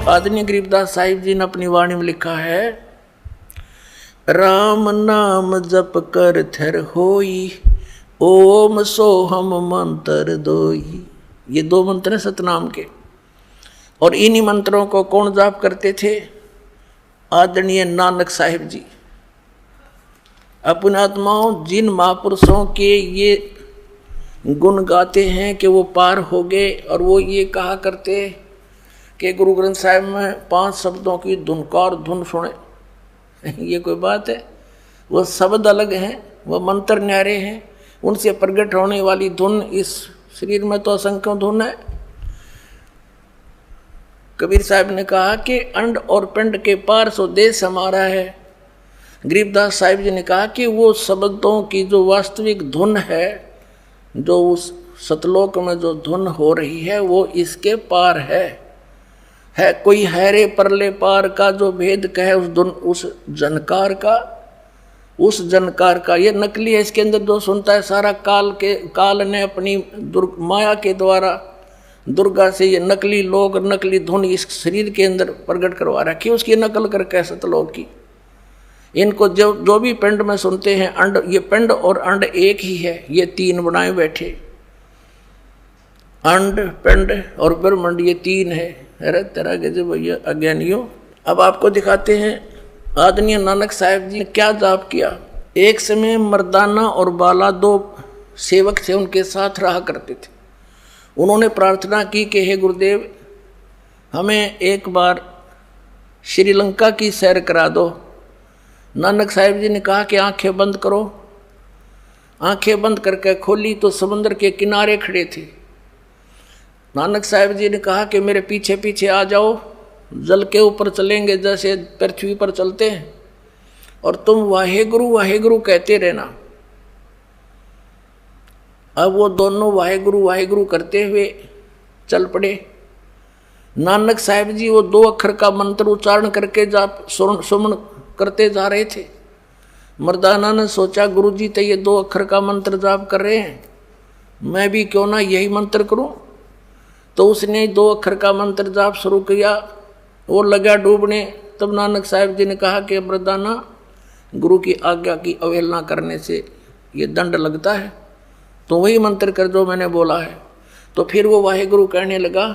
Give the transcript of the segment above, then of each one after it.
आदरणीय गरीबदास साहिब जी ने अपनी वाणी में लिखा है, राम नाम जप कर थर होई, ओम सोहम मंत्र दोई। ये दो मंत्र हैं सतनाम के, और इन्हीं मंत्रों को कौन जाप करते थे? आदरणीय नानक साहिब जी। अपने आत्माओं, जिन महापुरुषों के ये गुण गाते हैं कि वो पार हो गए, और वो ये कहा करते कि गुरु ग्रंथ साहिब में 5 शब्दों की धुनकार धुन सुने, ये कोई बात है? वो शब्द अलग हैं, वो मंत्र न्यारे हैं, उनसे प्रकट होने वाली धुन, इस शरीर में तो असंख्यों धुन है। कबीर साहब ने कहा कि अंड और पिंड के पार सो देश हमारा है। गरीबदास साहिब जी ने कहा कि वो शब्दों की जो वास्तविक धुन है, जो उस सतलोक में जो धुन हो रही है, वो इसके पार है कोई हैरे परले पार का जो भेद कहे उस धुन, उस जनकार का। ये नकली है, इसके अंदर जो सुनता है सारा काल ने अपनी माया के द्वारा दुर्गा से ये नकली लोग, नकली धुन इस शरीर के अंदर प्रकट करवा रखी, उसकी नकल करके सतलोक की। इनको जो भी पिंड में सुनते हैं, अंड, ये पिंड और अंड एक ही है, ये 3 बनाए बैठे, अंड पिंड और ब्रह्मांड, ये 3 है। अरे तेरा गजब भैया अज्ञानियों। अब आपको दिखाते हैं आदरणीय नानक साहिब जी ने क्या जाप किया। एक समय मर्दाना और बाला 2 सेवक थे, उनके साथ रहा करते थे। उन्होंने प्रार्थना की कि हे गुरुदेव, हमें एक बार श्रीलंका की सैर करा दो। नानक साहिब जी ने कहा कि आंखें बंद करो। आंखें बंद करके खोली तो समुद्र के किनारे खड़े थे। नानक साहिब जी ने कहा कि मेरे पीछे पीछे आ जाओ, जल के ऊपर चलेंगे जैसे पृथ्वी पर चलते हैं, और तुम वाहेगुरु वाहेगुरु कहते रहना। अब वो दोनों वाहेगुरु वाहेगुरु करते हुए चल पड़े। नानक साहिब जी वो 2 अक्षर का मंत्र उच्चारण करके जाप सुमन करते जा रहे थे। मर्दाना ने सोचा, गुरुजी तो ये 2 अक्षर का मंत्र जाप कर रहे हैं, मैं भी क्यों ना यही मंत्र करूं। तो उसने 2 अक्षर का मंत्र जाप शुरू किया, वो लगा डूबने। तब नानक साहिब जी ने कहा कि मर्दाना, गुरु की आज्ञा की अवहेलना करने से ये दंड लगता है, तो वही मंत्र कर जो मैंने बोला है। तो फिर वो वाहेगुरु कहने लगा,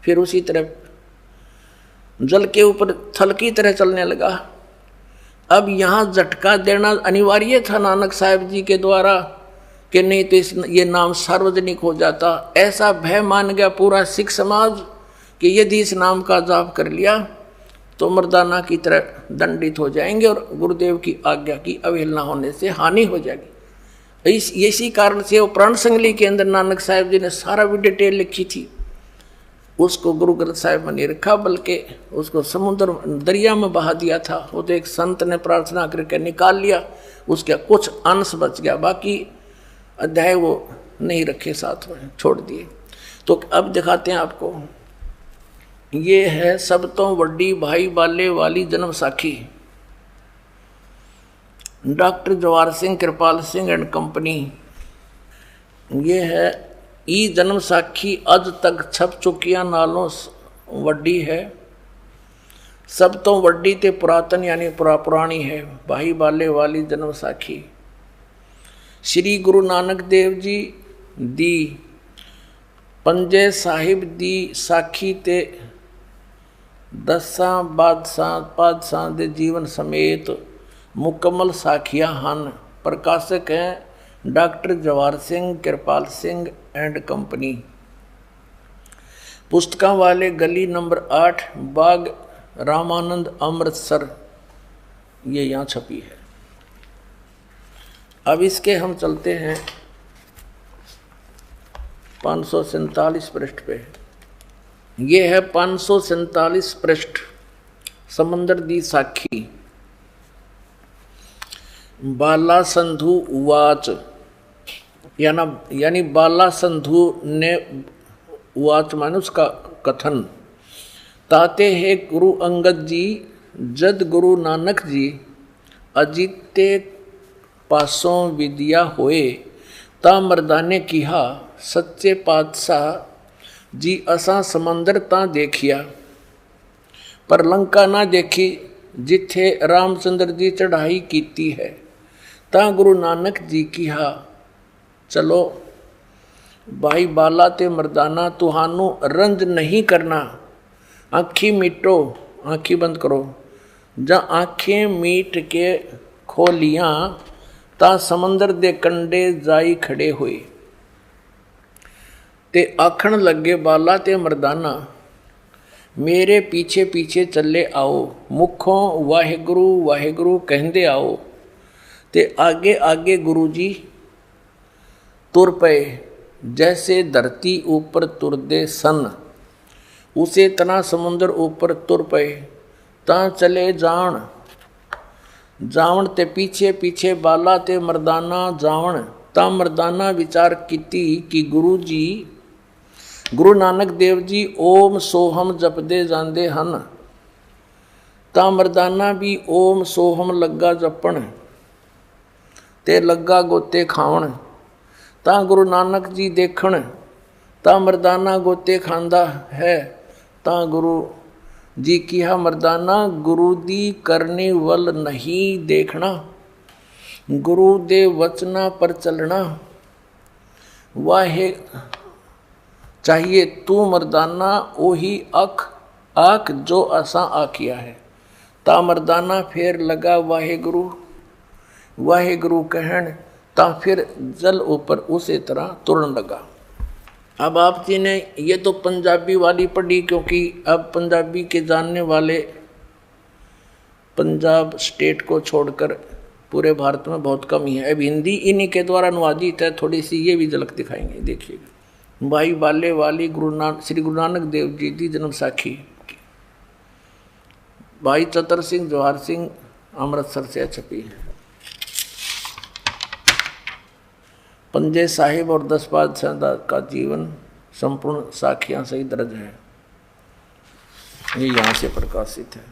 फिर उसी तरह जल के ऊपर थल की तरह चलने लगा। अब यहाँ झटका देना अनिवार्य था नानक साहिब जी के द्वारा, कि नहीं तो ये नाम सार्वजनिक हो जाता। ऐसा भय मान गया पूरा सिख समाज कि यदि इस नाम का जाप कर लिया तो मर्दाना की तरह दंडित हो जाएंगे, और गुरुदेव की आज्ञा की अवहेलना होने से हानि हो जाएगी। इसी कारण से वो प्राण संगली के अंदर नानक साहिब जी ने सारा भी डिटेल लिखी थी। उसको गुरु ग्रंथ साहिब में नहीं रखा, बल्कि उसको समुद्र दरिया में बहा दिया था। वो तो एक संत ने प्रार्थना करके निकाल लिया, उसका कुछ अंश बच गया, बाकी अध्याय वो नहीं रखे, साथ में छोड़ दिए। तो अब दिखाते हैं आपको, ये है सब तो बड़ी भाई बाले वाली जन्म साखी। Doctor Jawahar Singh, Kirpal Singh and company. ये है ई जन्म साखी, अज तक छप चुकिया नालों वड्डी है। सब तो वड्डी ते पुरातन यानी पुरानी है, भाई बाले वाली जन्म साखी। श्री गुरु नानक देव जी दी पंजे साहिब दी साखी ते 10 बादशाह दे जीवन समेत मुकम्मल साखियां हन। प्रकाशक हैं doctor Jawahar Singh, Kirpal Singh and company. पुस्तकां वाले गली नंबर 8, बाग रामानंद, अमृतसर, ये यहाँ छपी है। अब इसके हम चलते हैं 547 पृष्ठ पे। ये है 547 पृष्ठ, समंदर दी साखी। बाला संधु उवाच, यानी बाला संधु ने उवाच माने उसका कथन। ताते है गुरु अंगद जी, जद गुरु नानक जी अजीते पासों विद्या होए, ता मर्दाने किहा सच्चे पातशाह जी असा समंदर ता देखिया। पर लंका ना देखी जिथे रामचंद्र जी चढ़ाई कीती है। ता गुरु नानक जी की हा चलो भाई बाला ते मर्दाना तुहानू रंज नहीं करना। आँखी मीटो, आँखी बंद करो। जा आँखें मीट के खोलियां ता समंदर दे कंडे जाई खड़े हुए। ते आखण लगे बाला ते मर्दाना मेरे पीछे पीछे चले आओ। मुखों वाहिगुरु वाहिगुरु कहंदे आओ। ते आगे आगे गुरु जी तुर पे जैसे धरती ऊपर तुरदे सन। उसे तना समुद्र ऊपर तुर पे ता चले जान। जावण ते पीछे पीछे बाला ते मर्दाना जावण। ता मर्दाना विचार कीती कि गुरु जी गुरु नानक देव जी ओम सोहम जपदे जांदे हन। ता मर्दाना भी ओम सोहम लगा जपण ते लगा गोते खावण। ता गुरु नानक जी देखण ता मर्दाना गोते खांदा है। ता गुरु जी किहा मर्दाना गुरु दी करने वल नहीं देखना। गुरु दे वचना पर चलना वाहे चाहिए। तू मर्दाना ओही आख जो असा आखिया है। ता मर्दाना फिर लगा वाहेगुरु वाहेगुरु कहन। ता फिर जल ऊपर उसी तरह तुरन लगा। अब आप जी ने ये तो पंजाबी वाली पढ़ी, क्योंकि अब पंजाबी के जानने वाले पंजाब स्टेट को छोड़कर पूरे भारत में बहुत कम ही है। अब हिंदी इन्हीं के द्वारा अनुवादित है, थोड़ी सी ये भी झलक दिखाएंगे। देखिएगा भाई बाले वाली श्री गुरु नानक देव जी की जन्म साखी। भाई चतर सिंह जवाहर सिंह अमृतसर से छपी है। पंजे साहिब और 10 बादशाह का जीवन संपूर्ण साखियां सही दर्ज है। ये यहाँ से प्रकाशित है।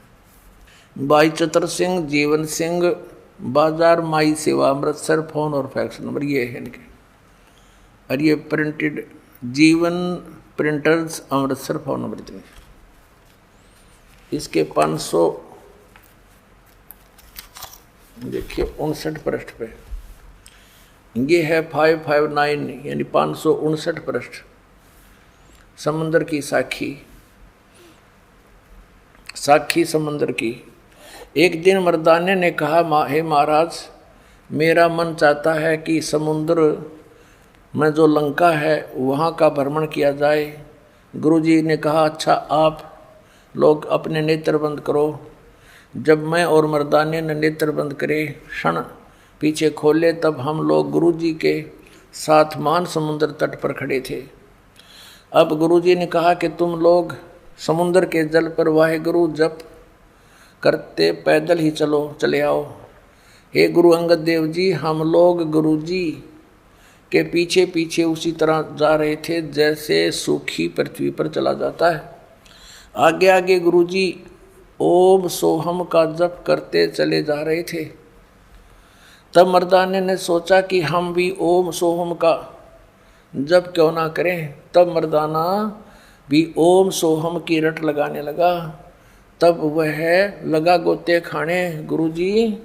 भाई चतर सिंह जीवन सिंह बाजार माई सेवा अमृतसर। फोन और फैक्स नंबर ये है इनके। और ये प्रिंटेड जीवन प्रिंटर्स अमृतसर। फोन नंबर इतने। इसके 500 देखिए 59 पृष्ठ पे ये है 559 यानी 559 पृष्ठ। समंदर की साखी समंदर की। एक दिन मर्दाने ने कहा हे महाराज मेरा मन चाहता है कि समुद्र में जो लंका है वहाँ का भ्रमण किया जाए। गुरुजी ने कहा अच्छा आप लोग अपने नेत्र बंद करो। जब मैं और मर्दाने ने नेत्र बंद करे क्षण पीछे खोले तब हम लोग गुरुजी के साथ मान समुद्र तट पर खड़े थे। अब गुरुजी ने कहा कि तुम लोग समुद्र के जल पर वाहेगुरु जप करते पैदल ही चले आओ। हे गुरु अंगद देव जी हम लोग गुरुजी के पीछे पीछे उसी तरह जा रहे थे जैसे सूखी पृथ्वी पर चला जाता है। आगे आगे गुरुजी ओम सोहम का जप करते चले जा रहे थे। तब मर्दाने ने सोचा कि हम भी ओम सोहम का जप क्यों ना करें। तब मर्दाना भी ओम सोहम की रट लगाने लगा। तब वह लगा गोते खाने। गुरुजी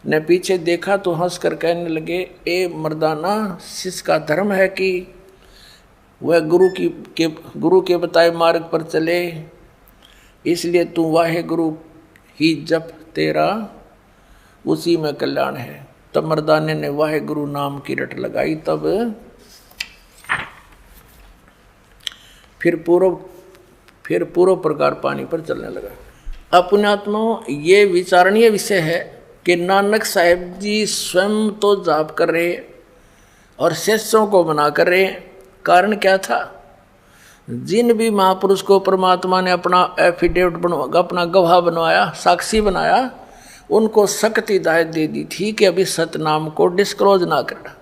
ने पीछे देखा तो हंस कर कहने लगे ए मर्दाना शिष्य का धर्म है कि वह गुरु के बताए मार्ग पर चले, इसलिए तू वाहे गुरु ही जप तेरा उसी में कल्याण है। तब मर्दाने ने वाहे गुरु नाम की रट लगाई। तब फिर पूर्व प्रकार पानी पर चलने लगा। अपनात्माओं ये विचारणीय विषय है कि नानक साहेब जी स्वयं तो जाप कर रहे और शिष्यों को मना कर रहे। कारण क्या था? जिन भी महापुरुष को परमात्मा ने अपना एफिडेविट अपना गवाह बनवाया, साक्षी बनाया, उनको सख्त हिदायत दे दी थी कि अभी सतनाम को डिस्क्लोज ना करना।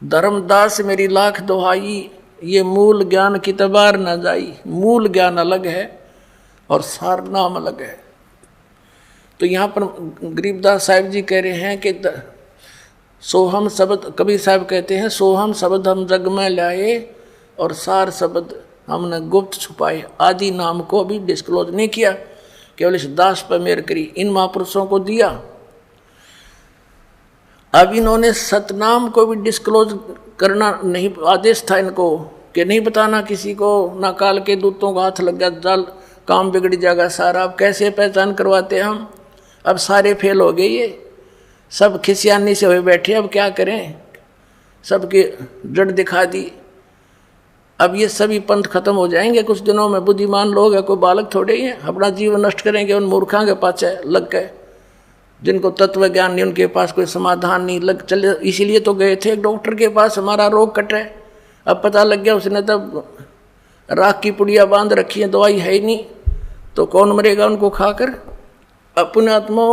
धर्मदास मेरी लाख दुहाई, ये मूल ज्ञान की तबार न जाई। मूल ज्ञान अलग है और सार नाम अलग है। तो यहाँ पर गरीबदास साहिब जी कह रहे हैं कि सोहम शब्द, कबीर साहब कहते हैं सोहम शब्द हम जग में लाए और सार शब्द हमने गुप्त छुपाए, आदि नाम को भी डिस्क्लोज नहीं किया, केवल इस दास पर मेहर करी, इन महापुरुषों को दिया। अब इन्होंने सतनाम को भी डिस्क्लोज करना नहीं, आदेश था इनको कि नहीं बताना किसी को, ना काल के दूतों का हाथ लग गया, जाल काम बिगड़ जाएगा सारा। अब कैसे पहचान करवाते हम? अब सारे फेल हो गए, ये सब खिसियानी से हुए बैठे, अब क्या करें, सबके जड़ दिखा दी। अब ये सभी पंथ खत्म हो जाएंगे कुछ दिनों में। बुद्धिमान लोग हैं, कोई बालक थोड़े ही हैं, अपना जीवन नष्ट करेंगे उन मूर्खों के पास लग गए, जिनको तत्व ज्ञान नहीं, उनके पास कोई समाधान नहीं, लग चले। इसीलिए तो गए थे एक डॉक्टर के पास, हमारा रोग कटे। अब पता लग गया उसने तब राख की पुड़िया बांध रखी है, दवाई है ही नहीं, तो कौन मरेगा उनको खाकर। अपने आत्मा